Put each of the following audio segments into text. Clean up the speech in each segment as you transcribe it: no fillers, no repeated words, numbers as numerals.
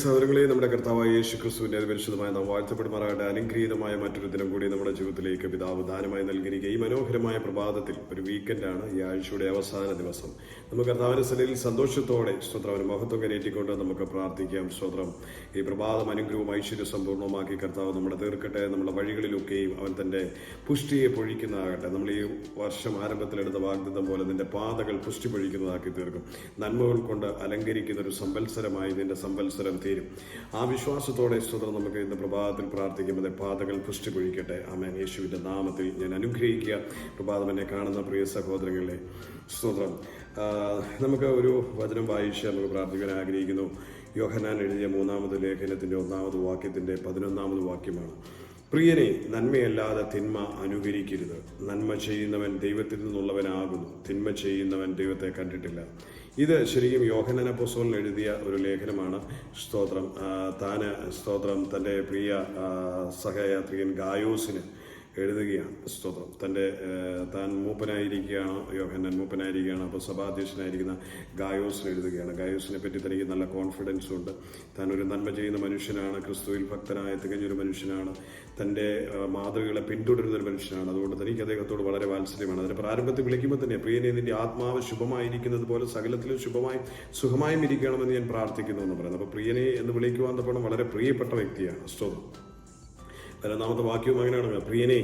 സഹോദരങ്ങളെ, നമ്മുടെ കർത്താവായ യേശു ക്രിസ്തുവിന്റെ പരിശുദ്ധമായ നാം വാഴ്ത്തപ്പെടുമാറാകട്ടെ. അനുഗ്രഹീതമായ മറ്റൊരു ദിനം കൂടി നമ്മുടെ ജീവിതത്തിലേക്ക് പിതാവ് ദാനമായി നൽകിയിരിക്കുക. ഈ മനോഹരമായ പ്രഭാതത്തിൽ ഒരു വീക്കെൻഡാണ്, ഈ ആഴ്ചയുടെ അവസാന ദിവസം. നമുക്ക് കർത്താവിന്റെ സന്നിധിയിൽ സന്തോഷത്തോടെ സ്തോത്രം മഹത്വം കരയേറ്റിക്കൊണ്ട് നമുക്ക് പ്രാർത്ഥിക്കാം. സ്തോത്രം, ഈ പ്രഭാതം അനുഗ്രഹവും ഐശ്വര്യ സമ്പൂർണ്ണമാക്കി കർത്താവ് നമ്മുടെ തീർക്കട്ടെ. നമ്മുടെ വഴികളിലൊക്കെയും അവൻ തന്റെ പുഷ്ടിയെ പൊഴിക്കുന്നതാകട്ടെ. നമ്മൾ ഈ വർഷം ആരംഭത്തിലെടുത്ത വാഗ്ദത്തം പോലെ നിന്റെ പാതകൾ പുഷ്ടി പൊഴിക്കുന്നതാക്കി തീർക്കും. നന്മകൾ കൊണ്ട് അലങ്കരിക്കുന്ന ഒരു സംവത്സരമായി നിന്റെ സംവത്സരം തീരും. ആ വിശ്വാസത്തോടെ സ്തോത്രം നമുക്ക് ഇന്ന് പ്രഭാതത്തിൽ പ്രാർത്ഥിക്കുമ്പോൾ പാതകൾ പുഷ്ടി പൊഴിക്കട്ടെ. ആമേൻ. യേശുവിന്റെ നാമത്തിൽ ഞാൻ അനുഗ്രഹിക്കുക. പ്രഭാതം എന്നെ കാണുന്ന പ്രിയ സഹോദരങ്ങളെ, സ്തോത്രം. നമുക്ക് ഒരു വചനം വായിച്ച് നമുക്ക് പ്രാർത്ഥിക്കാൻ ആഗ്രഹിക്കുന്നു. യോഹന്നാൻ എഴുതിയ 3-ാമത് ലേഖനത്തിന്റെ 1-ാമത് വാക്യത്തിന്റെ 11-ാമത് വാക്യമാണ്. പ്രിയനെ, നന്മയല്ലാതെ തിന്മ അനുകരിക്കരുത്. നന്മ ചെയ്യുന്നവൻ ദൈവത്തിൽ നിന്നുള്ളവനാകുന്നു, തിന്മ ചെയ്യുന്നവൻ ദൈവത്തെ കണ്ടിട്ടില്ല. ഇത് ശരിക്കും യോഹന്നാൻ അപ്പോസ്തലൻ എഴുതിയ ഒരു ലേഖനമാണ്. സ്തോത്രം തൻ്റെ പ്രിയ സഹയാത്രികൻ ഗായോസിന് എഴുതുകയാണ്. സ്തോത്രം. താൻ മൂപ്പനായിരിക്കുകയാണ്, യോഹന്നാൻ മൂപ്പനായിരിക്കുകയാണ്. അപ്പോൾ സഭാധ്യക്ഷനായിരിക്കുന്ന ഗായോസിന് എഴുതുകയാണ്. ഗായോസിനെ പറ്റി തനിക്ക് നല്ല കോൺഫിഡൻസ് ഉണ്ട്. താൻ ഒരു നന്മ ചെയ്യുന്ന മനുഷ്യനാണ്, ക്രിസ്തുവിൽ ഭക്തനായ തികഞ്ഞൊരു മനുഷ്യനാണ്, തൻ്റെ മാതൃകളെ പിന്തുടരുന്ന ഒരു മനുഷ്യനാണ്. അതുകൊണ്ട് തനിക്ക് അദ്ദേഹത്തോട് വളരെ വാത്സല്യമാണ്. അതിൻ്റെ പ്രാരംഭത്തിൽ വിളിക്കുമ്പോൾ തന്നെ, പ്രിയനെ, നിന്റെ ആത്മാവ് ശുഭമായിരിക്കുന്നത് പോലെ സകലത്തിലും ശുഭമായും സുഖമായും ഇരിക്കണമെന്ന് ഞാൻ പ്രാർത്ഥിക്കുന്നു എന്ന് പറയുന്നത്. അപ്പോൾ പ്രിയനെ എന്ന് വിളിക്കുവാൻ തപ്പോഴും വളരെ പ്രിയപ്പെട്ട വ്യക്തിയാണ്. സ്തോത്രം. 12-ാമത്തെ വാക്യവും അങ്ങനെയാണ്. പ്രിയനെ,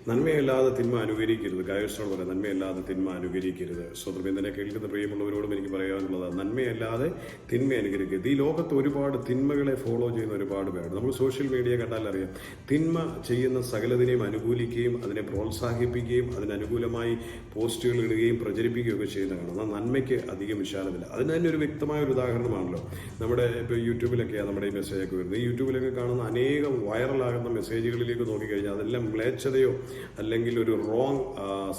നന്മയല്ലാതെ തിന്മ അനുകരിക്കരുത്. ഗായോസിനോട് പറയാം, നന്മയല്ലാതെ തിന്മ അനുകരിക്കരുത്. സ്വതന്ത്രം ഇതിനെ കേൾക്കുന്ന പ്രിയമുള്ളവരോടും എനിക്ക് പറയാനുള്ളത്, നന്മയല്ലാതെ തിന്മ അനുകരിക്കരുത്. ഈ ലോകത്ത് ഒരുപാട് തിന്മകളെ ഫോളോ ചെയ്യുന്ന ഒരുപാട് പേരുണ്ട്. നമ്മൾ സോഷ്യൽ മീഡിയ കണ്ടാലറിയാം, തിന്മ ചെയ്യുന്ന സകലതിനെയും അനുകൂലിക്കുകയും അതിനെ പ്രോത്സാഹിപ്പിക്കുകയും അതിനനുകൂലമായി പോസ്റ്റുകൾ ഇടുകയും പ്രചരിപ്പിക്കുകയും ഒക്കെ ചെയ്യുന്നതാണ്. എന്നാൽ നന്മയ്ക്ക് അധികം വിശാലമില്ല. അതിന് തന്നെ ഒരു വ്യക്തമായ ഒരു ഉദാഹരണമാണല്ലോ. നമ്മുടെ ഇപ്പോൾ യൂട്യൂബിലൊക്കെയാണ് നമ്മുടെ ഈ മെസ്സേജൊക്കെ വരുന്നത്. ഈ യൂട്യൂബിലൊക്കെ കാണുന്ന അനേകം വൈറലാകുന്ന മെസ്സേജുകളിലേക്ക് നോക്കിക്കഴിഞ്ഞാൽ അതെല്ലാം മ്ലേച്ഛതയോ അല്ലെങ്കിൽ ഒരു റോങ്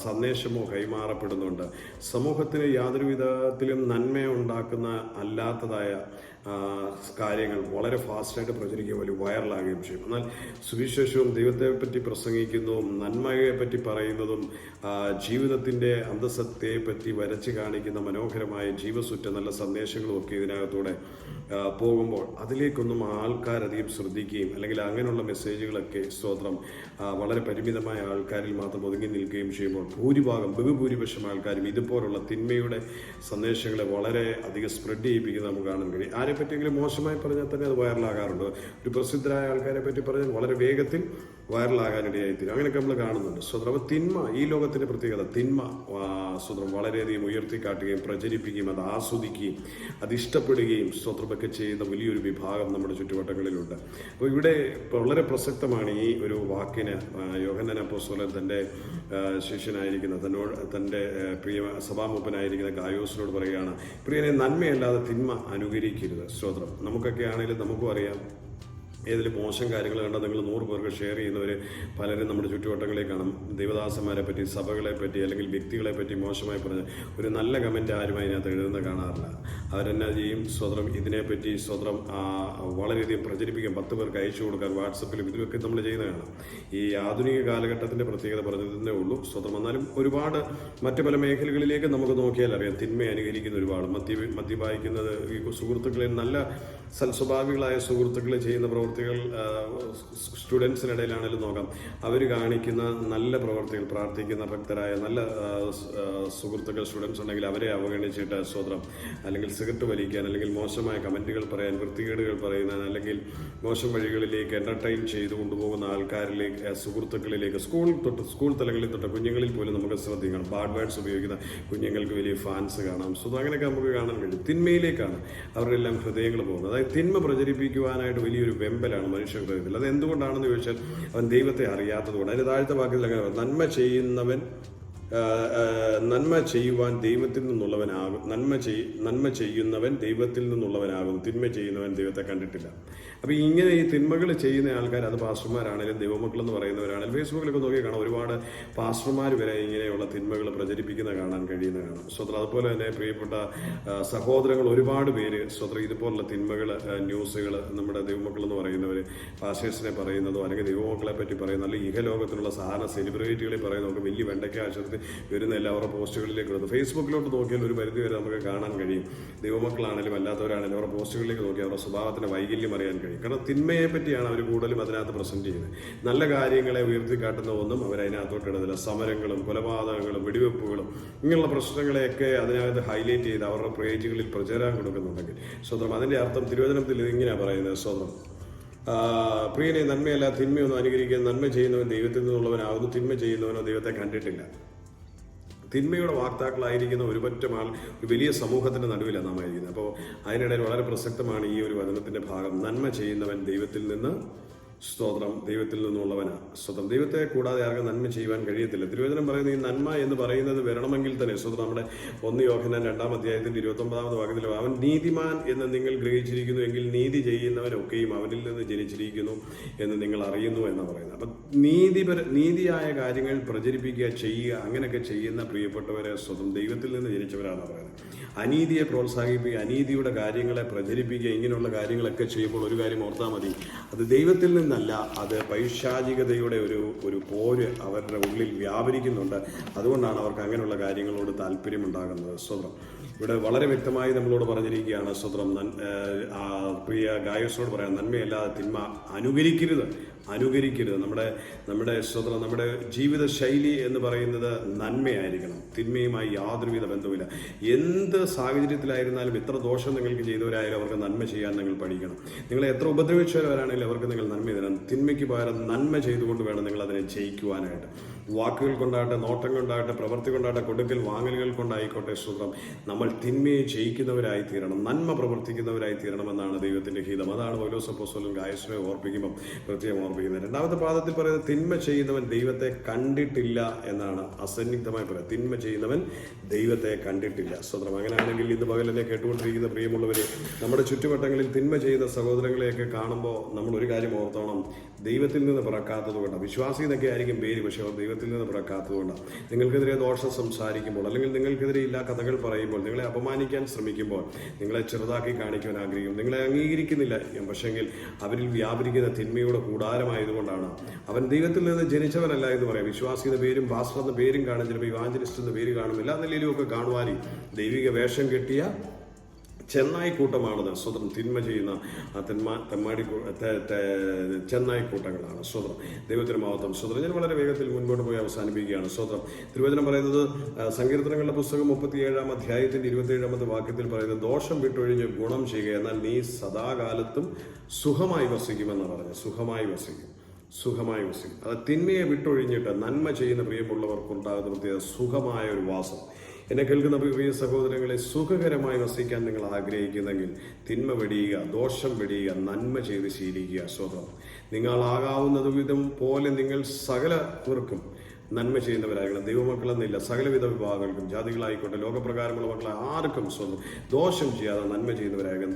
സന്ദേശമോ കൈമാറപ്പെടുന്നുണ്ട്. സമൂഹത്തിന് യാതൊരു വിധത്തിലും നന്മ ഉണ്ടാക്കുന്ന അല്ലാത്തതായ കാര്യങ്ങൾ വളരെ ഫാസ്റ്റായിട്ട് പ്രചരിക്കുകയും വലിയ വൈറലാകുകയും ചെയ്യും. എന്നാൽ സുവിശേഷവും ദൈവത്തെ പറ്റി പ്രസംഗിക്കുന്നതും നന്മയെ പറ്റി പറയുന്നതും ജീവിതത്തിൻ്റെ അന്തസത്തയെ പറ്റി വരച്ച് കാണിക്കുന്ന മനോഹരമായ ജീവസുറ്റ നല്ല സന്ദേശങ്ങളും ഒക്കെ ഇതിനകത്തൂടെ പോകുമ്പോൾ അതിലേക്കൊന്നും ആൾക്കാരധികം ശ്രദ്ധിക്കുകയും അല്ലെങ്കിൽ അങ്ങനെയുള്ള മെസ്സേജുകളൊക്കെ സ്തോത്രം വളരെ പരിമിതമായ ആൾക്കാരിൽ മാത്രം ഒതുങ്ങി നിൽക്കുകയും ചെയ്യുമ്പോൾ ബഹുഭൂരിപക്ഷം ആൾക്കാരും ഇതുപോലുള്ള തിന്മയുടെ സന്ദേശങ്ങളെ വളരെ അധികം സ്പ്രെഡ് ചെയ്യിപ്പിക്കുന്നത് നമുക്ക് കാണാൻ കഴിയും. ആരെപ്പറ്റിയെങ്കിലും മോശമായി പറഞ്ഞാൽ തന്നെ അത് വൈറലാകാറുണ്ട്. ഒരു പ്രസിദ്ധരായ ആൾക്കാരെ പറ്റി പറഞ്ഞാൽ വളരെ വേഗത്തിൽ വൈറലാകാനിടയായിത്തീരും. അങ്ങനെയൊക്കെ നമ്മൾ കാണുന്നുണ്ട്. സ്വതന്ത്രം. അപ്പോൾ തിന്മ, ഈ ലോകത്തിൻ്റെ പ്രത്യേകത, തിന്മ സ്വതന്ത്രം വളരെയധികം ഉയർത്തിക്കാട്ടുകയും പ്രചരിപ്പിക്കുകയും അത് ആസ്വദിക്കുകയും അത് ഇഷ്ടപ്പെടുകയും സ്വതന്ത്രമൊക്കെ ചെയ്യുന്ന വലിയൊരു വിഭാഗം നമ്മുടെ ചുറ്റുവട്ടങ്ങളിലുണ്ട്. അപ്പോൾ ഇവിടെ വളരെ പ്രസക്തമാണ് ഈ ഒരു വാക്കിന്. യോഹന്നാൻ അപ്പോസ്തലൻ തൻ്റെ ശിഷ്യനായിരിക്കുന്ന തൻ്റെ പ്രിയ സഭാമൂപ്പനായിരിക്കുന്ന ഗായോസിനോട് പറയുകയാണ്, പ്രിയനെ, നന്മയല്ലാതെ തിന്മ അനുകരിക്കരുത്. സ്തോത്രം. നമുക്കൊക്കെ ആണെങ്കിലും നമുക്കും അറിയാം, ഏതിലും മോശം കാര്യങ്ങൾ കണ്ടാൽ നിങ്ങൾ 100 പേർക്ക് ഷെയർ ചെയ്യുന്നവർ പലരും നമ്മുടെ ചുറ്റുവട്ടങ്ങളെ കാണും. ദൈവദാസന്മാരെ പറ്റി, സഭകളെ പറ്റി അല്ലെങ്കിൽ വ്യക്തികളെ പറ്റി മോശമായി പറഞ്ഞ് ഒരു നല്ല കമൻറ്റ് ആരും അതിനകത്ത് എഴുതുന്ന കാണാറില്ല. അവരെന്നാ ചെയ്യും? സ്വതന്ത്രം ഇതിനെപ്പറ്റി സ്വതന്ത്രം വളരെയധികം പ്രചരിപ്പിക്കാൻ 10 പേർക്ക് അയച്ചു കൊടുക്കാൻ വാട്സപ്പിലും ഇതിലൊക്കെ നമ്മൾ ചെയ്യുന്ന കാണാം. ഈ ആധുനിക കാലഘട്ടത്തിൻ്റെ പ്രത്യേകത പറഞ്ഞതേ ഉള്ളൂ. സ്വതന്ത്രം. എന്നാലും ഒരുപാട് മറ്റ് പല മേഖലകളിലേക്ക് നമുക്ക് നോക്കിയാൽ അറിയാം, തിന്മ അനുകരിക്കുന്ന ഒരുപാട് മദ്യപായിക്കുന്നത്, ഈ സുഹൃത്തുക്കളിൽ നല്ല സൽസ്വഭാവികളായ സുഹൃത്തുക്കൾ ചെയ്യുന്ന പ്രവൃത്തികൾ സ്റ്റുഡൻസിനിടയിലാണെങ്കിലും നോക്കാം. അവർ കാണിക്കുന്ന നല്ല പ്രവർത്തികൾ, പ്രാർത്ഥിക്കുന്ന ഭക്തരായ നല്ല സുഹൃത്തുക്കൾ സ്റ്റുഡൻസ് ഉണ്ടെങ്കിൽ അവരെ അവഗണിച്ചിട്ട് സ്വതന്ത്രം അല്ലെങ്കിൽ സിഗരറ്റ് വലിക്കാൻ അല്ലെങ്കിൽ മോശമായ കമൻറ്റുകൾ പറയാൻ, വൃത്തികേടുകൾ പറയുന്ന അല്ലെങ്കിൽ മോശം വഴികളിലേക്ക് എൻ്റർടൈൻ ചെയ്തു കൊണ്ടുപോകുന്ന ആൾക്കാരിലേക്ക്, സുഹൃത്തുക്കളിലേക്ക്, സ്കൂൾ തലങ്ങളിൽ തൊട്ട് കുഞ്ഞുങ്ങളിൽ പോലും നമുക്ക് ശ്രദ്ധിക്കണം. ബാഡ് വേർഡ്സ് ഉപയോഗിക്കുന്ന കുഞ്ഞുങ്ങൾക്ക് വലിയ ഫാൻസ് കാണാം. അങ്ങനെയൊക്കെ നമുക്ക് കാണാൻ കഴിയും. തിന്മയിലേക്കാണ് അവരുടെ എല്ലാം ഹൃദയങ്ങൾ പോകുന്നത്. അതായത് തിന്മ പ്രചരിപ്പിക്കുവാനായിട്ട് വലിയൊരു വെമ്പലാണ് മനുഷ്യ ഹൃദയത്തിൽ. അത് എന്തുകൊണ്ടാണെന്ന് ചോദിച്ചാൽ അവൻ ദൈവത്തെ അറിയാത്തതുകൊണ്ട്. അതിന് താഴത്തെ വാക്കിൽ അങ്ങനെ, നന്മ ചെയ്യുവാൻ ദൈവത്തിൽ നിന്നുള്ളവനാകും, നന്മ ചെയ്യുന്നവൻ ദൈവത്തിൽ നിന്നുള്ളവനാകും, തിന്മ ചെയ്യുന്നവൻ ദൈവത്തെ കണ്ടിട്ടില്ല. അപ്പോൾ ഇങ്ങനെ ഈ തിന്മകൾ ചെയ്യുന്ന ആൾക്കാർ, അത് പാസ്റ്റർമാരാണെങ്കിലും ദൈവമക്കളെന്ന് പറയുന്നവരാണെങ്കിലും ഫേസ്ബുക്കിലൊക്കെ നോക്കി കാണാം, ഒരുപാട് പാസ്റ്റർമാർ വരെ ഇങ്ങനെയുള്ള തിന്മകൾ പ്രചരിപ്പിക്കുന്ന കാണാൻ കഴിയുന്നതാണ്. സ്വത്രം അതുപോലെ തന്നെ പ്രിയപ്പെട്ട സഹോദരങ്ങൾ ഒരുപാട് പേര് സ്വത്രം ഇതുപോലുള്ള തിന്മകൾ, ന്യൂസുകൾ നമ്മുടെ ദൈവമക്കളെന്ന് പറയുന്നവർ പാസ്റ്റേഴ്സിനെ പറയുന്നതോ അല്ലെങ്കിൽ ദൈവമക്കളെ പറ്റി പറയുന്ന അല്ലെങ്കിൽ ഇഹലോകത്തിലുള്ള സാധാരണ സെലിബ്രിറ്റികളെ പറയുന്നതൊക്കെ വലിയ വെണ്ടയ്ക്ക ആശുപത്രി വരുന്ന എല്ലാവരുടെ പോസ്റ്റുകളിലേക്ക് വരുന്നത്. ഫേസ്ബുക്കിലോട്ട് നോക്കിയാൽ ഒരു പരിധി വരെ നമുക്ക് കാണാൻ കഴിയും. ദൈവമക്കളാണെങ്കിലും അല്ലാത്തവരാണെങ്കിലും അവരുടെ പോസ്റ്റുകളിലേക്ക് നോക്കി അവരുടെ സ്വഭാവത്തിന്റെ വൈകല്യം അറിയാൻ കഴിയും. കാരണം തിന്മയെ പറ്റിയാണ് അവർ കൂടുതലും അതിനകത്ത് പ്രസന്റ് ചെയ്യുന്നത്. നല്ല കാര്യങ്ങളെ ഉയർത്തിക്കാട്ടുന്ന ഒന്നും അവരതിനകത്തോട്ട് ഇടുന്നില്ല. സമരങ്ങളും കൊലപാതകങ്ങളും വെടിവെപ്പുകളും ഇങ്ങനെയുള്ള പ്രശ്നങ്ങളെയൊക്കെ അതിനകത്ത് ഹൈലൈറ്റ് ചെയ്ത് അവരുടെ പേജുകളിൽ പ്രചാരം കൊടുക്കുന്നുണ്ടെങ്കിൽ സ്വതന്ത്രം, അതിന്റെ അർത്ഥം തിരുവചനത്തിൽ ഇങ്ങനെയാണ് പറയുന്നത്. സ്വതന്ത്രം പ്രിയനെ, നന്മയല്ല തിന്മയൊന്നും അനുകരിക്കുക, നന്മ ചെയ്യുന്നവൻ ദൈവത്തിൽ നിന്നുള്ളവനാകുന്നു, തിന്മ ചെയ്യുന്നവനോ ദൈവത്തെ കണ്ടിട്ടില്ല. തിന്മയുടെ വാക്താക്കളായിരിക്കുന്ന ഒരു പറ്റം ആൾ ഒരു വലിയ സമൂഹത്തിന്റെ നടുവിലാണ് നാം ആയിരിക്കുന്നത്. അപ്പോൾ അതിനിടയിൽ വളരെ പ്രസക്തമാണ് ഈ ഒരു വചനത്തിന്റെ ഭാഗം. നന്മ ചെയ്യുന്നവൻ ദൈവത്തിൽ നിന്ന്, സ്തോത്രം, ദൈവത്തിൽ നിന്നുള്ളവനാണ്. സ്വതന്ത്രം, ദൈവത്തെ കൂടാതെ ആർക്കും നന്മ ചെയ്യുവാൻ കഴിയത്തില്ല. തിരുവചനം പറയുന്ന ഈ നന്മ എന്ന് പറയുന്നത് വരണമെങ്കിൽ തന്നെ സ്വതന്ത്രം നമ്മുടെ 1 യോഹന്നാൻ 2-ാം അധ്യായത്തിന്റെ 29-ാമത് വാക്യത്തിൽ അവൻ നീതിമാൻ എന്ന് നിങ്ങൾ ഗ്രഹിച്ചിരിക്കുന്നു എങ്കിൽ നീതി ചെയ്യുന്നവരൊക്കെയും അവനിൽ നിന്ന് ജനിച്ചിരിക്കുന്നു എന്ന് നിങ്ങൾ അറിയുന്നു എന്നാണ് പറയുന്നത്. അപ്പം നീതിയായ കാര്യങ്ങൾ പ്രചരിപ്പിക്കുക, ചെയ്യുക, അങ്ങനെയൊക്കെ ചെയ്യുന്ന പ്രിയപ്പെട്ടവരെ സ്വതന്ത്രം ദൈവത്തിൽ നിന്ന് ജനിച്ചവരാണെന്ന് പറയുന്നത്. അനീതിയെ പ്രോത്സാഹിപ്പിക്കുക, അനീതിയുടെ കാര്യങ്ങളെ പ്രചരിപ്പിക്കുക, ഇങ്ങനെയുള്ള കാര്യങ്ങളൊക്കെ ചെയ്യുമ്പോൾ ഒരു കാര്യം ഓർത്താൽ മതി, അത് ദൈവത്തിൽ നിന്നല്ല, അത് പൈശാചികതയുടെ ഒരു പോര് അവരുടെ ഉള്ളിൽ വ്യാപരിക്കുന്നുണ്ട്. അതുകൊണ്ടാണ് അവർക്ക് അങ്ങനെയുള്ള കാര്യങ്ങളോട് താല്പര്യമുണ്ടാകുന്നത്. സ്വതന്ത്രം ഇവിടെ വളരെ വ്യക്തമായി നമ്മളോട് പറഞ്ഞിരിക്കുകയാണ്. സ്വതന്ത്രം പ്രിയ ഗായസോട് പറയാം, നന്മയല്ലാതെ തിന്മ അനുകരിക്കരുത്. നമ്മുടെ സ്വതന്ത്രം, നമ്മുടെ ജീവിത ശൈലി എന്ന് പറയുന്നത് നന്മയായിരിക്കണം. തിന്മയുമായി യാതൊരുവിധ ബന്ധവുമില്ല. എന്ത് സാഹചര്യത്തിലായിരുന്നാലും എത്ര ദോഷം നിങ്ങൾക്ക് ചെയ്തവരായാലും അവർക്ക് നന്മ ചെയ്യാൻ നിങ്ങൾ പഠിക്കണം. നിങ്ങളെ എത്ര ഉപദ്രവിച്ചവരാണെങ്കിലും അവർക്ക് നിങ്ങൾ നന്മ തരണം. തിന്മയ്ക്ക് പകരം നന്മ ചെയ്തുകൊണ്ട് വേണം നിങ്ങൾ അതിനെ ജയിക്കുവാനായിട്ട്. വാക്കുകൾ കൊണ്ടാകട്ടെ, നോട്ടം കൊണ്ടാകട്ടെ, പ്രവൃത്തി കൊണ്ടാകട്ടെ, കൊടുക്കൽ വാങ്ങലുകൾ കൊണ്ടായിക്കോട്ടെ, സ്വതന്ത്രം നമ്മൾ തിന്മയെ ജയിക്കുന്നവരായി തീരണം, നന്മ പ്രവർത്തിക്കുന്നവരായി തീരണമെന്നാണ് ദൈവത്തിന്റെ ഹിതം. അതാണ് പൗലോസ് അപ്പോസ്തലൻ ഗായസിനെ ഓർപ്പിക്കുമ്പോൾ പ്രത്യേകം ഓർപ്പിക്കുന്നത്. 2-ാമത്തെ പാദത്തിൽ പറയുന്നത് തിന്മ ചെയ്യുന്നവൻ ദൈവത്തെ കണ്ടിട്ടില്ല എന്നാണ് അസന്നിഗ്ധമായി പറയുന്നത്. തിന്മ ചെയ്യുന്നവൻ ദൈവത്തെ കണ്ടിട്ടില്ല. സ്വതന്ത്രം അങ്ങനെയാണെങ്കിൽ ഇന്ന് പകലെന്നെ കേട്ടുകൊണ്ടിരിക്കുന്ന പ്രിയമുള്ളവരെ, നമ്മുടെ ചുറ്റുവട്ടങ്ങളിൽ തിന്മ ചെയ്യുന്ന സഹോദരങ്ങളെയൊക്കെ കാണുമ്പോൾ നമ്മൾ ഒരു കാര്യം ഓർത്തോണം, ദൈവത്തിൽ നിന്ന് പിറക്കാത്തത് കൊണ്ടാണ്. വിശ്വാസി എന്നൊക്കെ ആയിരിക്കും പേര്, പക്ഷെ അവർ ദൈവത്തിൽ നിന്ന് പിറക്കാത്തതുകൊണ്ടാണ്. നിങ്ങൾക്കെതിരെ ദോഷം സംസാരിക്കുമ്പോൾ അല്ലെങ്കിൽ നിങ്ങൾക്കെതിരെ ഇല്ലാ കഥകൾ പറയുമ്പോൾ, നിങ്ങളെ അപമാനിക്കാൻ ശ്രമിക്കുമ്പോൾ, നിങ്ങളെ ചെറുതാക്കി കാണിക്കുവാൻ ആഗ്രഹിക്കും, നിങ്ങളെ അംഗീകരിക്കുന്നില്ല, പക്ഷെങ്കിൽ അവരിൽ വ്യാപരിക്കുന്ന തിന്മയുടെ കൂടാരമായതുകൊണ്ടാണ്. അവൻ ദൈവത്തിൽ നിന്ന് ജനിച്ചവനല്ല എന്ന് പറയാം. വിശ്വാസി എന്ന പേരും പാസ്റ്റർ എന്ന പേരും കാണും, ചിലപ്പോൾ ഇവാഞ്ചലിസ്റ്റ് എന്ന പേര് കാണും, എല്ലാ നിലയിലും ഒക്കെ കാണുവാനും ദൈവിക വേഷം കെട്ടിയ ചെന്നായിക്കൂട്ടമാണത്. സ്വതന്ത്രം തിന്മ ചെയ്യുന്ന ചെന്നായിക്കൂട്ടങ്ങളാണ്. സ്വതന്ത്രം ദൈവത്തിന് മഹത്വം. സ്വതന്ത്രം ഞാൻ വളരെ വേഗത്തിൽ മുൻപോട്ട് പോയി അവസാനിപ്പിക്കുകയാണ്. സ്വതന്ത്രം തിരുവചനം പറയുന്നത് സങ്കീർത്തനങ്ങളുടെ പുസ്തകം 37-ാം അധ്യായത്തിന്റെ 27-ാമത്തെ വാക്യത്തിൽ പറയുന്നത്, ദോഷം വിട്ടൊഴിഞ്ഞ് ഗുണം ചെയ്യുക, എന്നാൽ നീ സദാകാലത്തും സുഖമായി വസിക്കുമെന്നാണ് പറഞ്ഞത്. സുഖമായി വസിക്കും. അത് തിന്മയെ വിട്ടൊഴിഞ്ഞിട്ട് നന്മ ചെയ്യുന്ന പ്രിയമുള്ളവർക്കുണ്ടാകുന്ന പ്രത്യേക സുഖമായ ഒരു വാസം. എന്നെ കേൾക്കുന്ന പ്രിയ സഹോദരങ്ങളെ, സുഖകരമായി വസിക്കാൻ നിങ്ങൾ ആഗ്രഹിക്കുന്നെങ്കിൽ തിന്മ വെടിയുക, ദോഷം വെടിയുക, നന്മ ചെയ്ത് ശീലിക്കുക. സ്വതന്ത്രം നിങ്ങളാകാവുന്നത് വിധം പോലെ നിങ്ങൾ സകലവർക്കും നന്മ ചെയ്യുന്നവരാകണം. ദൈവമക്കളെന്നില്ല, സകലവിധ വിഭാഗങ്ങൾക്കും, ജാതികളായിക്കോട്ടെ, ലോകപ്രകാരമുള്ള മക്കളെ ആർക്കും സ്വന്തം ദോഷം ചെയ്യാതെ നന്മ ചെയ്യുന്നവരാകണം.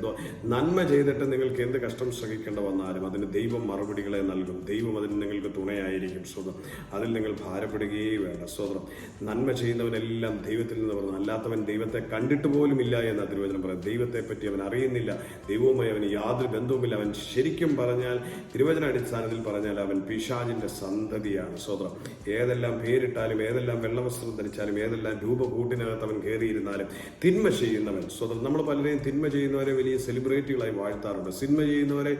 നന്മ ചെയ്തിട്ട് നിങ്ങൾക്ക് എന്ത് കഷ്ടം സഹിക്കേണ്ട വന്നാലും അതിന് ദൈവം മറുപടികളെ നൽകും. ദൈവം അതിന് നിങ്ങൾക്ക് തുണയായിരിക്കും. സ്വതം അതിൽ നിങ്ങൾ ഭാരപ്പെടുകയേ വേണ്ട. സ്വതം നന്മ ചെയ്യുന്നവനെല്ലാം ദൈവത്തിൽ നിന്ന് പറഞ്ഞു, അല്ലാത്തവൻ ദൈവത്തെ കണ്ടിട്ട് പോലും ഇല്ല എന്ന തിരുവചനം പറയാം. ദൈവത്തെ പറ്റി അവൻ അറിയുന്നില്ല, ദൈവവുമായി അവന് യാതൊരു ബന്ധവുമില്ല. അവൻ ശരിക്കും പറഞ്ഞാൽ, തിരുവചന അടിസ്ഥാനത്തിൽ പറഞ്ഞാൽ, അവൻ പിശാചിന്റെ സന്തതിയാണ്. സ്വതം ഏതെല്ലാം പേരിട്ടാലും, ഏതെല്ലാം വെള്ളവസ്ത്രം ധരിച്ചാലും, ഏതെല്ലാം രൂപകൂട്ടിനകത്ത് അവൻ കയറിയിരുന്നാലും തിന്മ ചെയ്യുന്നവൻ. സ്വതന്ത്രം നമ്മൾ പലരെയും തിന്മ ചെയ്യുന്നവരെ വലിയ സെലിബ്രിറ്റികളായി വാഴ്ത്താറുണ്ട്. സിനിമ ചെയ്യുന്നവരെ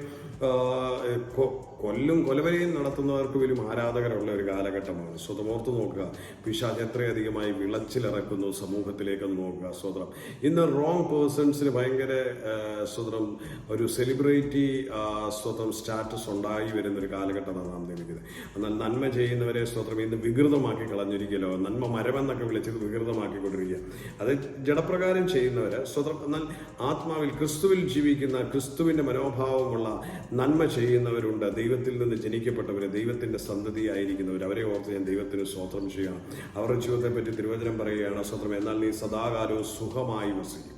കൊലവരെയും നടത്തുന്നവർക്ക് വലിയ ആരാധകരുള്ള ഒരു കാലഘട്ടമാണ്. സ്വതം ഓർത്ത് നോക്കുക, പിശാച് എത്രയധികമായി വിളച്ചിലിറക്കുന്നു സമൂഹത്തിലേക്കെന്ന് നോക്കുക. സ്വതം ഇന്ന് റോങ് പേഴ്സൺസിന് ഭയങ്കര സ്വതം ഒരു സെലിബ്രിറ്റി സ്വതം സ്റ്റാറ്റസ് ഉണ്ടായി വരുന്നൊരു കാലഘട്ടമാണ് നാം നിൽക്കുന്നത്. എന്നാൽ നന്മ ചെയ്യുന്നവരെ സ്വതം ഇന്ന് വികൃതമാക്കി കളഞ്ഞിരിക്കലോ, നന്മ മരമെന്നൊക്കെ വിളിച്ചത് വികൃതമാക്കിക്കൊണ്ടിരിക്കുക. അത് ജഡപ്രകാരം ചെയ്യുന്നവര് സ്വതം, എന്നാൽ ആത്മാവിൽ ക്രിസ്തുവിൽ ജീവിക്കുന്ന, ക്രിസ്തുവിന്റെ മനോഭാവമുള്ള നന്മ ചെയ്യുന്നവരുണ്ട്. ദൈവത്തിൽ നിന്ന് ജനിക്കപ്പെട്ടവര്, ദൈവത്തിന്റെ സന്തതിയായിരിക്കുന്നവർ, അവരെ ഓർത്ത് ഞാൻ ദൈവത്തിന് സ്തോത്രം ചെയ്യണം. അവരുടെ ജീവിതത്തെ പറ്റി തിരുവചനം പറയുകയാണ്. സ്വതന്ത്രം എന്നാൽ നീ സദാകാലവും സുഖമായി വസിക്കും.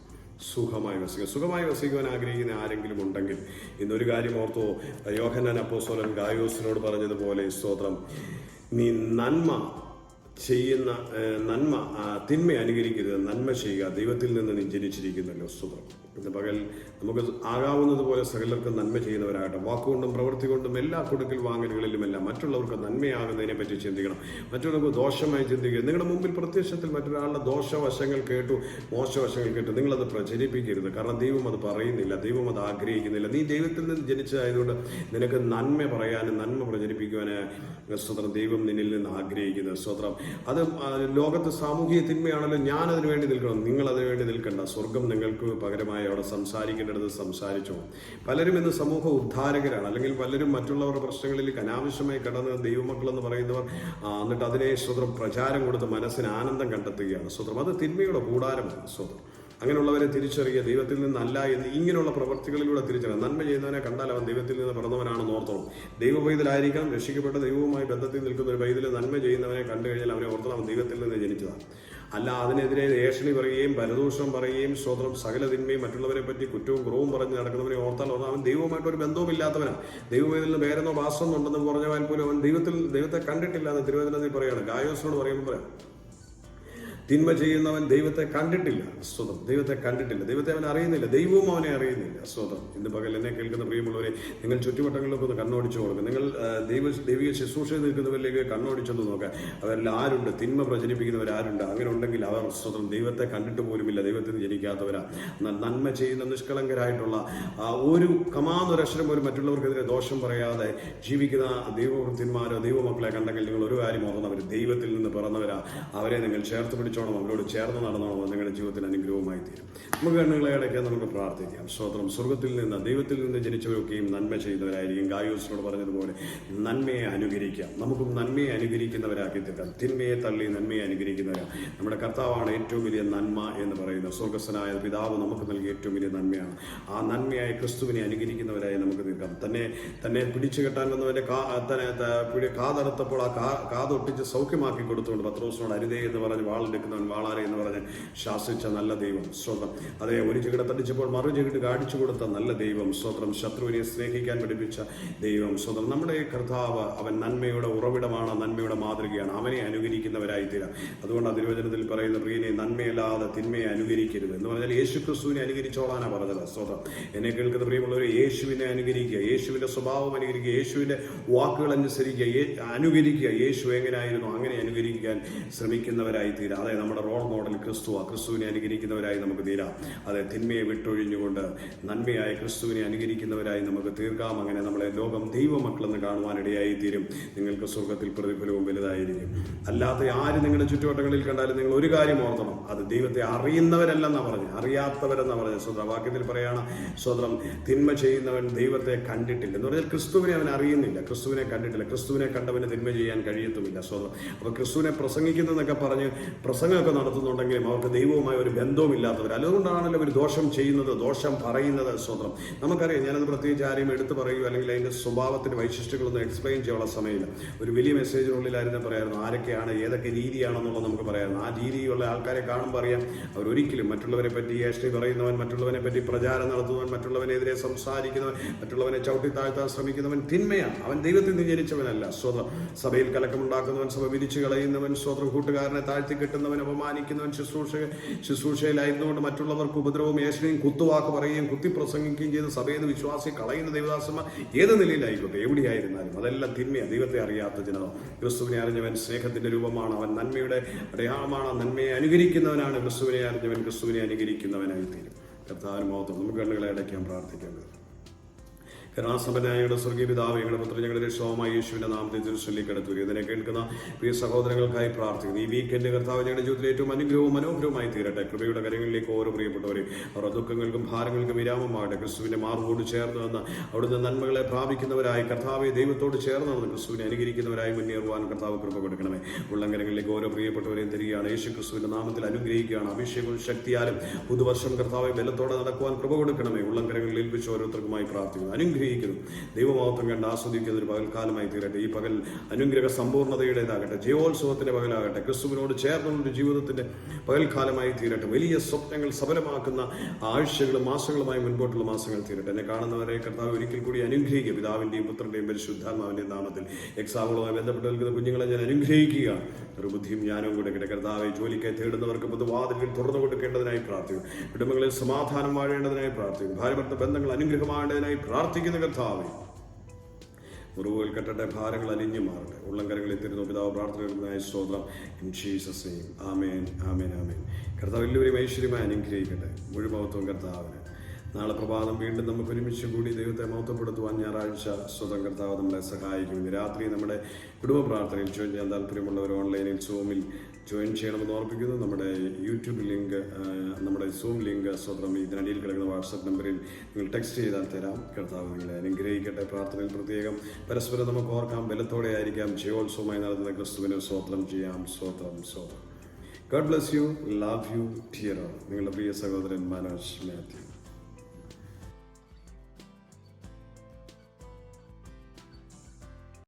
സുഖമായി വസിക്കുക. സുഖമായി വസിക്കുവാൻ ആഗ്രഹിക്കുന്ന ആരെങ്കിലും ഉണ്ടെങ്കിൽ ഇന്നൊരു കാര്യം ഓർത്തോ, യോഹന്നാൻ അപ്പോസ്തലൻ ഗായോസിനോട് പറഞ്ഞതുപോലെ, സ്തോത്രം, നീ തിന്മ അനുകരിക്കരുത്, നന്മ ചെയ്യുക, ദൈവത്തിൽ നിന്ന് നീ ജനിച്ചിരിക്കുന്നല്ലോ. സ്തോത്രം. ഇന്ന് പകൽ നമുക്ക് ആകാവുന്നത് പോലെ സകലർക്കും നന്മ ചെയ്യുന്നവരാകട്ടെ. വാക്കുകൊണ്ടും പ്രവൃത്തി കൊണ്ടും എല്ലാ കൊടുക്കൽ വാങ്ങലുകളിലുമെല്ലാം മറ്റുള്ളവർക്ക് നന്മയാകുന്നതിനെ പറ്റി ചിന്തിക്കണം. മറ്റുള്ളവർക്ക് ദോഷമായി ചിന്തിക്കുക. നിങ്ങളുടെ മുമ്പിൽ പ്രത്യക്ഷത്തിൽ മറ്റൊരാളുടെ ദോഷവശങ്ങൾ കേട്ടു, മോശവശങ്ങൾ കേട്ടു, നിങ്ങളത് പ്രചരിപ്പിക്കരുത്. കാരണം ദൈവം അത് പറയുന്നില്ല, ദൈവം അത് ആഗ്രഹിക്കുന്നില്ല. നീ ദൈവത്തിൽ നിന്ന് ജനിച്ചതായതുകൊണ്ട് നിനക്ക് നന്മ പറയാനും നന്മ പ്രചരിപ്പിക്കുവാനും സ്വതന്ത്രം ദൈവം നിന്നിൽ നിന്ന് ആഗ്രഹിക്കുന്നത്. സ്വതന്ത്രം അത് ലോകത്ത് സാമൂഹിക തിന്മയാണല്ലോ. ഞാനതിനു വേണ്ടി നിൽക്കണം, നിങ്ങളതിനു വേണ്ടി നിൽക്കണ്ട. സ്വർഗം നിങ്ങൾക്ക് പകരമായി അവിടെ സംസാരിക്കേണ്ടത് സംസാരിച്ചോ. പലരും ഇന്ന് സമൂഹ ഉദ്ധാരകരാണ്, അല്ലെങ്കിൽ പലരും മറ്റുള്ളവരുടെ പ്രശ്നങ്ങളിൽ അനാവശ്യമായി കടന്ന് ദൈവമക്കളെന്ന് പറയുന്നവർ എന്നിട്ട് അതിനെ സ്വതന്ത്രം പ്രചാരം കൊടുത്ത് മനസ്സിന് ആനന്ദം കണ്ടെത്തുകയാണ്. സ്വതന്ത്രം അത് തിന്മയുടെ കൂടാരമാണ്. സ്വതന്ത്രം അങ്ങനെയുള്ളവരെ തിരിച്ചറിയുക, ദൈവത്തിൽ നിന്നല്ല എന്ന് ഇങ്ങനെയുള്ള പ്രവർത്തികളിലൂടെ തിരിച്ചറിയുക. നന്മ ചെയ്യുന്നവനെ കണ്ടാൽ അവൻ ദൈവത്തിൽ നിന്ന് പിറന്നവനാണെന്ന് ഓർത്തോളം. ദൈവ പൈതലായിരിക്കണം, രക്ഷിക്കപ്പെട്ട ദൈവവുമായി ബന്ധത്തിൽ നിൽക്കുന്ന ഒരു പൈതൽ നന്മ ചെയ്യുന്നവനെ കണ്ടു കഴിഞ്ഞാൽ അവനെ ഓർത്തോളം അവൻ ദൈവത്തിൽ നിന്ന് ജനിച്ചതാണ്. അല്ല അതിനെതിരെ ഏഷണി പറയുകയും പരദൂഷണം പറയുകയും സ്വതന്ത്രം സകല തിന്മയും മറ്റുള്ളവരെ പറ്റി കുറ്റവും കുറവും പറഞ്ഞ് നടക്കുന്നവനെ ഓർത്താൽ അവൻ ദൈവവുമായിട്ട് ഒരു ബന്ധവുമില്ലാത്തവനാണ്. ദൈവത്തിൽ നിന്ന് വേറെന്നോ വാസം ഉണ്ടെന്ന് പറഞ്ഞാൽ പോലും അവൻ ദൈവത്തെ കണ്ടിട്ടില്ല എന്ന് തിരുവചനത്തിൽ പറയുകയാണ്. ഗായോസിനോട് പറയുമ്പോൾ പറയാം, തിന്മ ചെയ്യുന്നവൻ ദൈവത്തെ കണ്ടിട്ടില്ല. സ്വതം ദൈവത്തെ കണ്ടിട്ടില്ല, ദൈവത്തെ അവൻ അറിയുന്നില്ല, ദൈവവും അവനെ അറിയുന്നില്ല. സ്വതം ഇന്ന് പകൽ എന്നെ കേൾക്കുന്ന പ്രിയമുള്ളവരെ, നിങ്ങൾ ചുറ്റുവട്ടങ്ങളിലൊക്കെ ഒന്ന് കണ്ണോടിച്ചു കൊടുക്കുക. നിങ്ങൾ ദൈവിക ശുശ്രൂഷ നിൽക്കുന്നവരിലേക്ക് കണ്ണോടിച്ചൊന്ന് നോക്കാം. അവരിൽ ആരുണ്ട് തിന്മ പ്രചരിപ്പിക്കുന്നവരാരുണ്ട്? അങ്ങനെ ഉണ്ടെങ്കിൽ അവർ സ്വതം ദൈവത്തെ കണ്ടിട്ട് പോലുമില്ല, ദൈവത്തിന് ജനിക്കാത്തവരാ. നന്മ ചെയ്യുന്ന നിഷ്കളങ്കരായിട്ടുള്ള ഒരു കമാന്നൊരക്ഷരം പോലും മറ്റുള്ളവർക്കെതിരെ ദോഷം പറയാതെ ജീവിക്കുന്ന ദൈവവൃത്തിന്മാരോ ദൈവമക്കളെ കണ്ടെങ്കിൽ നിങ്ങൾ ഒരു കാര്യം ഓർക്കണം, അവർ ദൈവത്തിൽ നിന്ന് പിറന്നവരാ. അവരെ നിങ്ങൾ ചേർത്ത് പിടിച്ചോണം, അവരോട് ചേർന്ന് നടന്നോണം. നിങ്ങളുടെ ജീവിതത്തിൽ അനുഗ്രഹമായി തീരും. നമുക്ക് കണ്ണുകളെ അടയ്ക്കാൻ നമുക്ക് പ്രാർത്ഥിക്കാം. സ്തോത്രം. സ്വർഗത്തിൽ നിന്ന് ദൈവത്തിൽ നിന്ന് ജനിച്ചവരൊക്കെയും നന്മ ചെയ്യുന്നവരായിരിക്കും. ഗായോസിനോട് പറഞ്ഞതുപോലെ നന്മയെ അനുകരിക്കാം. നമുക്കും നന്മയെ അനുകരിക്കുന്നവരാക്കി തീർക്കാം. തിന്മയെ തള്ളി നന്മയെ അനുകരിക്കുന്നവരാ. നമ്മുടെ കർത്താവാണ് ഏറ്റവും വലിയ നന്മ എന്ന് പറയുന്നത്. സ്വർഗസ്ഥനായ പിതാവ് നമുക്ക് നൽകിയ ഏറ്റവും വലിയ നന്മയാണ്. ആ നന്മയായ ക്രിസ്തുവിനെ അനുകരിക്കുന്നവരായി നമുക്ക് തീർക്കാം. തന്നെ പിടിച്ചു കെട്ടാൻ വന്നവന്റെ കാതറുത്തപ്പോൾ ആ കാതൊട്ടിച്ച് സൗഖ്യമാക്കി കൊടുത്തുകൊണ്ട് പത്രോസിനോട് അരുതേ എന്ന് പറഞ്ഞ് വാളെടുക്കുന്നവൻ വാളാരെ എന്ന് പറഞ്ഞ് ശാസിച്ച നല്ല ദൈവം. സ്വതം. അതേ ഒരു ചികിട തടിച്ചപ്പോൾ മറു ചികിട്ട് കാണിച്ചു കൊടുത്ത നല്ല ദൈവം. സ്വതം. ശത്രുവിനെ സ്നേഹിക്കാൻ പഠിപ്പിച്ച ദൈവം. സ്വതം. നമ്മുടെ കർത്താവ് അവൻ നന്മയുടെ ഉറവിടമാണ്, നന്മയുടെ മാതൃകയാണ്. അവനെ അനുകരിക്കുന്നവരായി തീരാം. അതുകൊണ്ട് തിരുവചനത്തിൽ പറയുന്ന പ്രിയനെ നന്മയല്ലാതെ തിന്മയെ അനുകരിക്കരുത് എന്ന് പറഞ്ഞാൽ യേശു ക്രിസ്തുവിനെ അനുകരിച്ചോളാനാണ് പറഞ്ഞത്. സ്വതം. എന്നെ കേൾക്കുന്ന പ്രിയമുള്ളവർ, യേശുവിനെ അനുകരിക്കുക, യേശുവിന്റെ സ്വഭാവം അനുകരിക്കുക, യേശുവിന്റെ വാക്കുകൾ അനുസരിക്കുക, അനുകരിക്കുക. യേശു എങ്ങനെയായിരുന്നു അങ്ങനെ അനുകരിക്കാൻ ശ്രമിക്കുന്നവരായി തീരാം. അതെ, നമ്മുടെ റോൾ മോഡൽ ക്രിസ്തുവിനെ അനുകരിക്കുന്നവരായി നമുക്ക് തീരാം. അതെ, തിന്മയെ വിട്ടൊഴിഞ്ഞുകൊണ്ട് നന്മയായ ക്രിസ്തുവിനെ അനുകരിക്കുന്നവരായി നമുക്ക് തീർക്കാം. അങ്ങനെ നമ്മളെ ലോകം ദൈവമക്കളെന്ന് കാണുവാനിടയായി തീരും. നിങ്ങൾക്ക് സ്വർഗത്തിൽ പ്രതിഫലവും വലുതായിരിക്കും. അല്ലാതെ ആര് നിങ്ങളുടെ ചുറ്റുവട്ടങ്ങളിൽ കണ്ടാലും നിങ്ങൾ ഒരു കാര്യം ഓർത്തണം, അത് ദൈവത്തെ അറിയുന്നവരല്ലെന്നാണ് പറഞ്ഞത്, അറിയാത്തവരെന്നാണ് പറഞ്ഞത്. സ്വന്തം വാക്യത്തിൽ പറയാണ്, സ്വന്തം തിന്മ ചെയ്യുന്നവൻ ദൈവത്തെ കണ്ടിട്ടില്ല എന്ന് പറഞ്ഞാൽ ക്രിസ്തുവിനെ അവൻ അറിയുന്നില്ല, ക്രിസ്തുവിനെ കണ്ടിട്ടില്ല. ക്രിസ്തുവിനെ കണ്ടവന് തിന്മ ചെയ്യാൻ കഴിയത്തുമില്ല. സ്വന്തം. അപ്പോൾ ക്രിസ്തുവിനെ പ്രസംഗിക്കുന്നതെന്നൊക്കെ പറഞ്ഞ് പ്രസംഗമൊക്കെ നടത്തുന്നുണ്ടെങ്കിലും അവർക്ക് ദൈവവുമായി ഒരു ബന്ധവുമില്ലാത്തവർ. അതുകൊണ്ടാണല്ലോ അവർ ദോഷം ചെയ്യുന്നത്, ദോഷം പറയുന്നത്. സ്വന്തം. നമുക്കറിയാം, ഞാനത് പ്രത്യേകിച്ച് ആരെയും എടുത്തു പറയുകയോ അല്ലെങ്കിൽ അതിൻ്റെ സ്വഭാവത്തിൻ്റെ വൈശിഷ്ട്യങ്ങളൊന്നും എക്സ്പ്ലെയിൻ ചെയ്യാനുള്ള സമയമില്ല. ഒരു വലിയ മെസ്സേജിനുള്ളിലായിരുന്നു പറയായിരുന്നു ആരൊക്കെയാണ് ഏതൊക്കെ രീതിയാണെന്നുള്ളത് നമുക്ക് പറയായിരുന്നു. ആ രീതിയുള്ള ആൾക്കാരെ കാണുമ്പോൾ അറിയാം അവരൊരിക്കലും മറ്റുള്ളവരെ പറ്റി ഏഷ്ടി പറയുന്നവൻ, മറ്റുള്ളവനെ പറ്റി പ്രചാരം നടത്തുന്നവൻ, മറ്റുള്ളവനെതിരെ സംസാരിക്കുന്നവൻ, മറ്റുള്ളവനെ ചവിട്ടി താഴ്ത്താൻ ശ്രമിക്കുന്നവൻ തിന്മയാണ്. അവൻ ദൈവത്തിൽ നിന്ന് ജനിച്ചവനല്ല. സ്വതം. സഭയിൽ കലക്കമുണ്ടാക്കുന്നവൻ, സഭ വിരിച്ചു കളയുന്നവൻ, സ്വതം കൂട്ടുകാരനെ താഴ്ത്തി കെട്ടുന്നവൻ, അപമാനിക്കുന്നവൻ, ശുശ്രൂഷയിലായിരുന്നുകൊണ്ട് മറ്റുള്ളവർക്ക് ഉപദ്രവവും ഏഷണിയും കുത്തുവാക്ക് പറയുകയും കുത്തിപ്രസംഗിക്കുകയും ചെയ്ത് സഭയിൽ നിന്ന് വിശ്വാസി കളയുന്ന ദൈവദാസന്മാർ ഏത് നിലയിലായിക്കോട്ടെ, എവിടെയായിരുന്നാലും അതെല്ലാം തിന്മയാണ്. ദൈവത്തെ അറിയാത്ത ജനത. ക്രിസ്തുവിനെ അറിഞ്ഞവൻ സ്നേഹത്തിന്റെ രൂപമാണ്, അവൻ നന്മയുടെ അടയാളമാണ്, നന്മയെ അനുകരിക്കുന്നവനാണ്. ക്രിസ്തുവിനെ അറിഞ്ഞവൻ ക്രിസ്തുവിനെ അനുകരിക്കുന്നവനായി തീരും. കർത്താവിന് മഹത്വം. നമുക്ക് കണ്ണുകളെ അടയ്ക്കാൻ പ്രാർത്ഥിക്കേണ്ടത്. കരുണാസമ്പന്നനായ സ്വർഗീയ പിതാവേ, ഞങ്ങളുടെ പുത്രൻ ഞങ്ങളുടെ രക്ഷകമായ യേശുവിന്റെ നാമത്തിൽ തിരുസന്നിധിയിൽ കടത്തുക. ഇതിനെ കേൾക്കുന്ന പ്രിയ സഹോദരങ്ങൾക്കായി പ്രാർത്ഥിക്കുന്നു. ഈ വീക്കെൻഡ് കർത്താവ് ഞങ്ങളുടെ ജീവിതത്തിൽ ഏറ്റവും അനുഗ്രഹവും മനോഹരവുമായി തീരട്ടെ. കൃപയുടെ കരങ്ങളിലേക്ക് ഓരോ പ്രിയപ്പെട്ടവരെ അവരുടെ ദുഃഖങ്ങൾക്കും ഭാരങ്ങൾക്കും വിരാമമാകട്ടെ. ക്രിസ്തുവിന്റെ മാർഗോട് ചേർന്ന് വന്ന് അവിടുന്ന് നന്മകളെ പ്രാപിക്കുന്നവരായി കർത്താവെ ദൈവത്തോട് ചേർന്ന് വന്ന് ക്രിസ്തുവിനെ അനുകരിക്കുന്നവരായി മുന്നേറുവാൻ കർത്താവ് കൃപ കൊടുക്കണമേ. ഉള്ളങ്കരങ്ങളിലേക്ക് ഓരോ പ്രിയപ്പെട്ടവരെയും തരികയാണ്. യേശു ക്രിസ്തുവിന്റെ നാമത്തിൽ അനുഗ്രഹിക്കുകയാണ്. അഭിഷേകവും ശക്തിയാലും പുതുവർഷം കർത്താവെ ബലത്തോടെ നടക്കുവാൻ കൃപ കൊടുക്കണമേ. ഉള്ളങ്കരങ്ങളിൽ ഏൽപ്പിച്ച് ഓരോരുത്തർക്കുമായി പ്രാർത്ഥിക്കുന്നു. അനുഗ്രഹിക്കുന്നു. ദൈവമഹത്വം കണ്ട് ആസ്വദിക്കുന്ന ഒരു പകൽക്കാലമായി തീരട്ടെ. ഈ പകൽ അനുഗ്രഹ സമ്പൂർണ്ണതയുടേതാകട്ടെ. ജയോത്സവത്തിന്റെ പകലാകട്ടെ. ക്രിസ്തുവിനോട് ചേർന്നുള്ള ജീവിതത്തിന്റെ പകൽക്കാലമായി തീരട്ടെ. വലിയ സ്വപ്നങ്ങൾ സഫലമാക്കുന്ന ആഴ്ചകളും മാസങ്ങളുമായി മുൻപോട്ടുള്ള മാസങ്ങൾ തീരട്ടെ. എന്നെ കാണുന്നവരെ കർത്താവ് ഒരിക്കൽ കൂടി അനുഗ്രഹിക്കുക. പിതാവിന്റെയും പുത്രന്റെയും പരിശുദ്ധാത്മാവിന്റെയും നാമത്തിൽ എക്സാമുകളുമായി ബന്ധപ്പെട്ട് നിൽക്കുന്ന കുഞ്ഞുങ്ങളെ ഞാൻ അനുഗ്രഹിക്കുക. ഒരു ബുദ്ധിയും ജ്ഞാനവും കൂടെ കിട്ടെ. കർത്താവെ ജോലിക്കായി തേടുന്നവർക്ക് പൊതുവാതിലുകൾ തുറന്നു കൊടുക്കേണ്ടതിനായി പ്രാർത്ഥിക്കും. കുടുംബങ്ങളിൽ സമാധാനം വാഴേണ്ടതിനായി പ്രാർത്ഥിക്കും. ഭാര്യ-ഭർത്തൃ ബന്ധങ്ങൾ അനുഗ്രഹമാകേണ്ടതിനായി പ്രാർത്ഥിക്കുന്ന കർത്താവെ മുറിവുകൾ കെട്ടട്ടെ, ഭാരങ്ങൾ അലിഞ്ഞു മാറട്ടെ. ഉള്ളംകരങ്ങളിൽ തരുന്ന പിതാവ് പ്രാർത്ഥനകൾക്കായി സ്തോത്രം. ഇൻ ജീസസ് നെയിം ആമേൻ, ആമേൻ, ആമേൻ. കർത്താവ് എല്ലാവരെയും ഐശ്വര്യമായി അനുഗ്രഹിക്കട്ടെ. മുഴുമഹത്വം കർത്താവിന്. നാളെ പ്രഭാതം വീണ്ടും നമുക്ക് ഒരുമിച്ച് കൂടി ദൈവത്തെ മഹത്വപ്പെടുത്തുവാൻ ഞായറാഴ്ച സ്വതം കർത്താവ് നമ്മളെ സഹായിക്കും. ഇന്ന് രാത്രി നമ്മുടെ കുടുംബ പ്രാർത്ഥനയിൽ ജോയിൻ ചെയ്യാൻ താല്പര്യമുള്ളവർ ഓൺലൈനിൽ സൂമിൽ ജോയിൻ ചെയ്യണമെന്ന് ഓർപ്പിക്കുന്നു. നമ്മുടെ യൂട്യൂബ് ലിങ്ക്, നമ്മുടെ സൂം ലിങ്ക് സ്വതം ഇതിനടിയിൽ കിടക്കുന്ന വാട്സപ്പ് നമ്പറിൽ നിങ്ങൾ ടെക്സ്റ്റ് ചെയ്താൽ തരാം. കർത്താവ് നിങ്ങളെ അനുഗ്രഹിക്കട്ടെ. പ്രാർത്ഥനയിൽ പ്രത്യേകം പരസ്പരം നമുക്ക് ഓർക്കാം. ബലത്തോടെ ആയിരിക്കാം. ജയോത്സവമായി നടത്തുന്ന ക്രിസ്തുവിനെ സ്തോത്രം ചെയ്യാം. സ്തോത്രം, സ്തോത്രം. God bless you. Love you. Dear all. നിങ്ങളുടെ പ്രിയ സഹോദരൻ മനോജ് മാത്യു.